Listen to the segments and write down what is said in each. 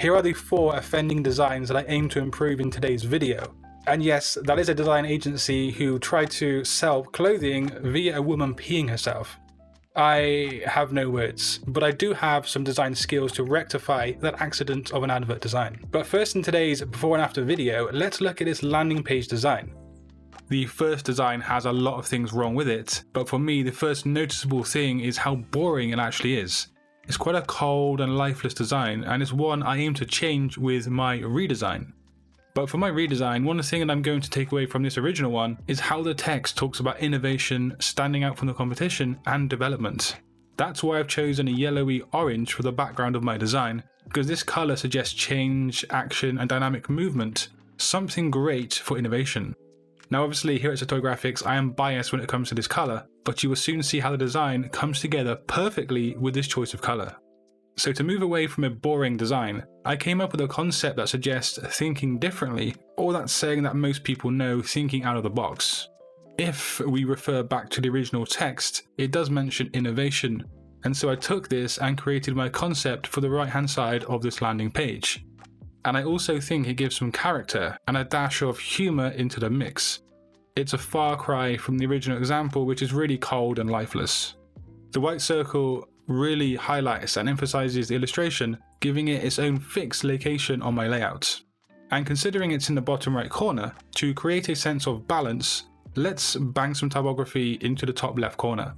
Here are the 4 offending designs that I aim to improve in today's video. And yes, that is a design agency who tried to sell clothing via a woman peeing herself. I have no words, but I do have some design skills to rectify that accident of an advert design. But first, in today's before and after video, let's look at this landing page design. The first design has a lot of things wrong with it, but for me the first noticeable thing is how boring it actually is. It's quite a cold and lifeless design, and it's one I aim to change with my redesign. But for my redesign, one thing that I'm going to take away from this original one is how the text talks about innovation, standing out from the competition, and development. That's why I've chosen a yellowy orange for the background of my design, because this colour suggests change, action, and dynamic movement, something great for innovation. Now obviously here at Satori Graphics I am biased when it comes to this colour, but you will soon see how the design comes together perfectly with this choice of colour. So to move away from a boring design, I came up with a concept that suggests thinking differently, or that saying that most people know, thinking out of the box. If we refer back to the original text, it does mention innovation, and so I took this and created my concept for the right hand side of this landing page. And I also think it gives some character and a dash of humour into the mix. It's a far cry from the original example, which is really cold and lifeless. The white circle really highlights and emphasises the illustration, giving it its own fixed location on my layout. And considering it's in the bottom right corner, to create a sense of balance, let's bang some typography into the top left corner.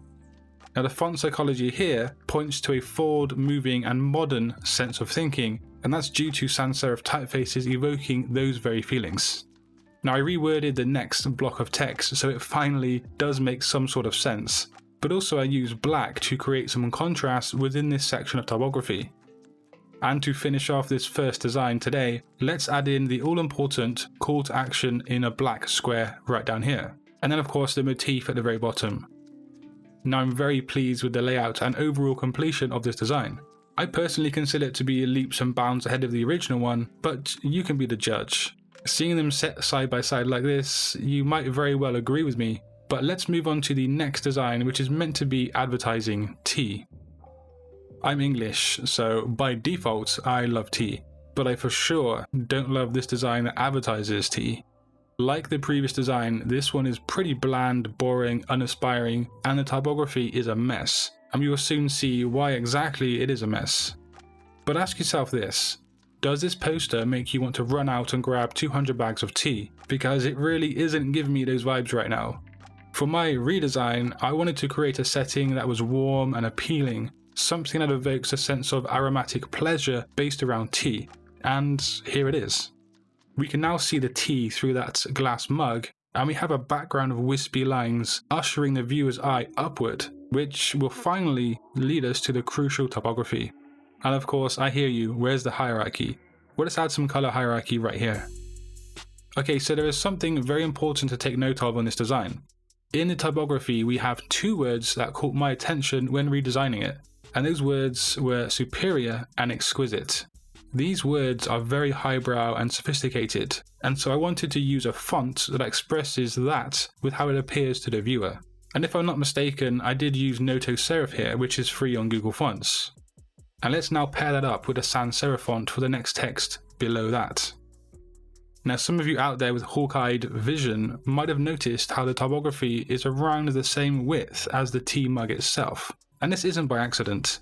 Now the font psychology here points to a forward moving and modern sense of thinking, and that's due to sans serif typefaces evoking those very feelings. Now I reworded the next block of text so it finally does make some sort of sense, but also I use black to create some contrast within this section of typography. And to finish off this first design today, let's add in the all-important call to action in a black square right down here, and then of course the motif at the very bottom. Now I'm very pleased with the layout and overall completion of this design. I personally consider it to be leaps and bounds ahead of the original one, but you can be the judge. Seeing them set side by side like this, you might very well agree with me. But let's move on to the next design, which is meant to be advertising tea. I'm English, so by default I love tea, but I for sure don't love this design that advertises tea. Like the previous design, this one is pretty bland, boring, unaspiring, and the typography is a mess, and you will soon see why exactly it is a mess. But ask yourself this: does this poster make you want to run out and grab 200 bags of tea? Because it really isn't giving me those vibes right now. For my redesign, I wanted to create a setting that was warm and appealing, something that evokes a sense of aromatic pleasure based around tea, and here it is. We can now see the tea through that glass mug, and we have a background of wispy lines ushering the viewer's eye upward, which will finally lead us to the crucial typography. And of course, I hear you, where's the hierarchy? Well, let's add some color hierarchy right here. Okay, so there is something very important to take note of on this design. In the typography, we have 2 words that caught my attention when redesigning it, and those words were superior and exquisite. These words are very highbrow and sophisticated, and so I wanted to use a font that expresses that with how it appears to the viewer. And if I'm not mistaken, I did use Noto Serif here, which is free on Google Fonts. And let's now pair that up with a sans serif font for the next text below that. Now some of you out there with hawk-eyed vision might have noticed how the typography is around the same width as the tea mug itself, and this isn't by accident.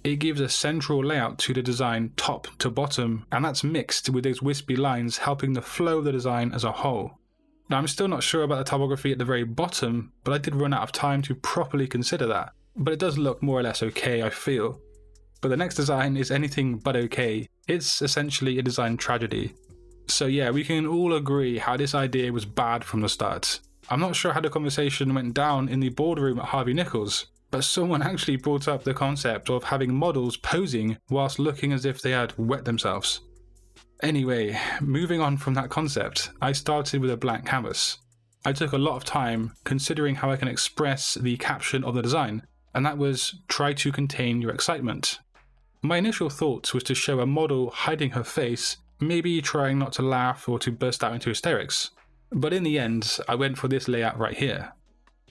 It gives a central layout to the design top to bottom, and that's mixed with those wispy lines helping the flow of the design as a whole. Now I'm still not sure about the typography at the very bottom, but I did run out of time to properly consider that, but it does look more or less okay, I feel. But the next design is anything but okay. It's essentially a design tragedy. So yeah, we can all agree how this idea was bad from the start. I'm not sure how the conversation went down in the boardroom at Harvey Nichols, but someone actually brought up the concept of having models posing whilst looking as if they had wet themselves. Anyway, moving on from that concept, I started with a blank canvas. I took a lot of time considering how I can express the caption of the design, and that was try to contain your excitement. My initial thought was to show a model hiding her face, maybe trying not to laugh or to burst out into hysterics. But in the end, I went for this layout right here.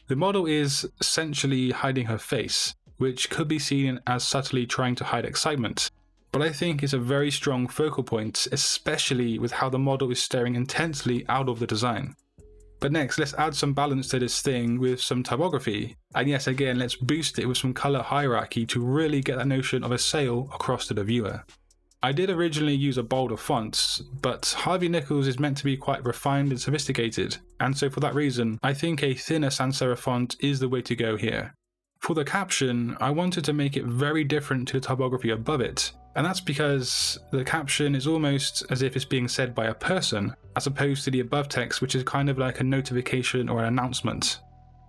The model is essentially hiding her face, which could be seen as subtly trying to hide excitement. but I think it's a very strong focal point, especially with how the model is staring intensely out of the design. But next, let's add some balance to this thing with some typography, and yes, again, let's boost it with some color hierarchy to really get that notion of a sail across to the viewer. I did originally use a bolder font, but Harvey Nichols is meant to be quite refined and sophisticated, and so for that reason, I think a thinner sans serif font is the way to go here. For the caption, I wanted to make it very different to the typography above it, and that's because the caption is almost as if it's being said by a person, as opposed to the above text, which is kind of like a notification or an announcement.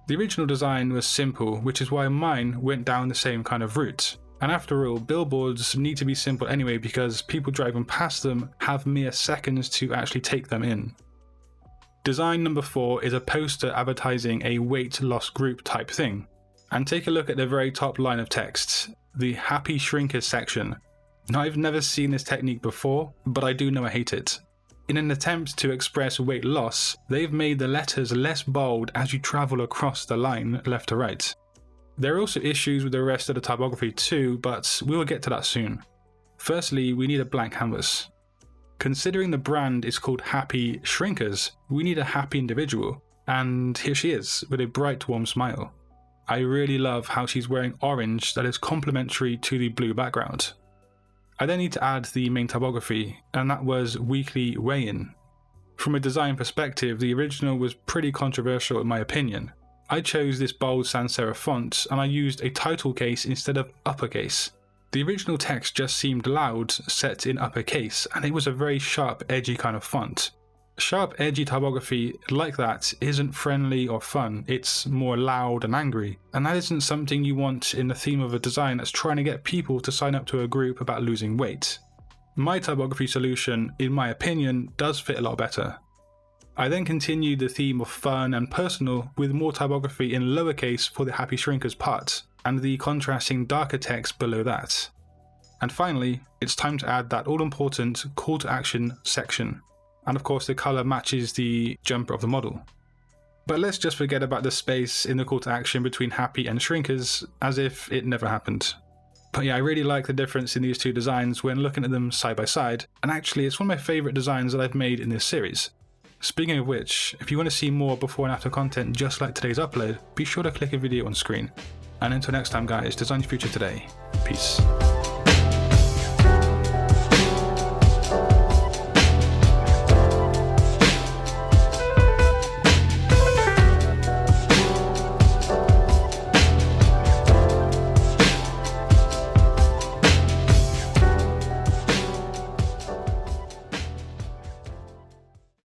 The original design was simple, which is why mine went down the same kind of route. And after all, billboards need to be simple anyway because people driving past them have mere seconds to actually take them in. Design number 4 is a poster advertising a weight loss group type thing. And take a look at the very top line of text, the Happy Shrinkers section. Now, I've never seen this technique before, but I do know I hate it. In an attempt to express weight loss, they've made the letters less bold as you travel across the line left to right. There are also issues with the rest of the typography too, but we'll get to that soon. Firstly, we need a blank canvas. Considering the brand is called Happy Shrinkers, we need a happy individual, and here she is, with a bright warm smile. I really love how she's wearing orange that is complementary to the blue background. I then need to add the main typography, and that was Weekly Weigh-In. From a design perspective, the original was pretty controversial in my opinion. I chose this bold sans serif font, and I used a title case instead of uppercase. The original text just seemed loud, set in uppercase, and it was a very sharp, edgy kind of font. Sharp, edgy typography like that isn't friendly or fun, it's more loud and angry, and that isn't something you want in the theme of a design that's trying to get people to sign up to a group about losing weight. My typography solution, in my opinion, does fit a lot better. I then continued the theme of fun and personal with more typography in lowercase for the Happy Shrinkers part, and the contrasting darker text below that. And finally, it's time to add that all-important call to action section. And of course the colour matches the jumper of the model. But let's just forget about the space in the call to action between Happy and Shrinkers, as if it never happened. But yeah, I really like the difference in these two designs when looking at them side by side, and actually it's one of my favourite designs that I've made in this series. Speaking of which, if you want to see more before and after content just like today's upload, be sure to click a video on screen. And until next time guys, design your future today. Peace.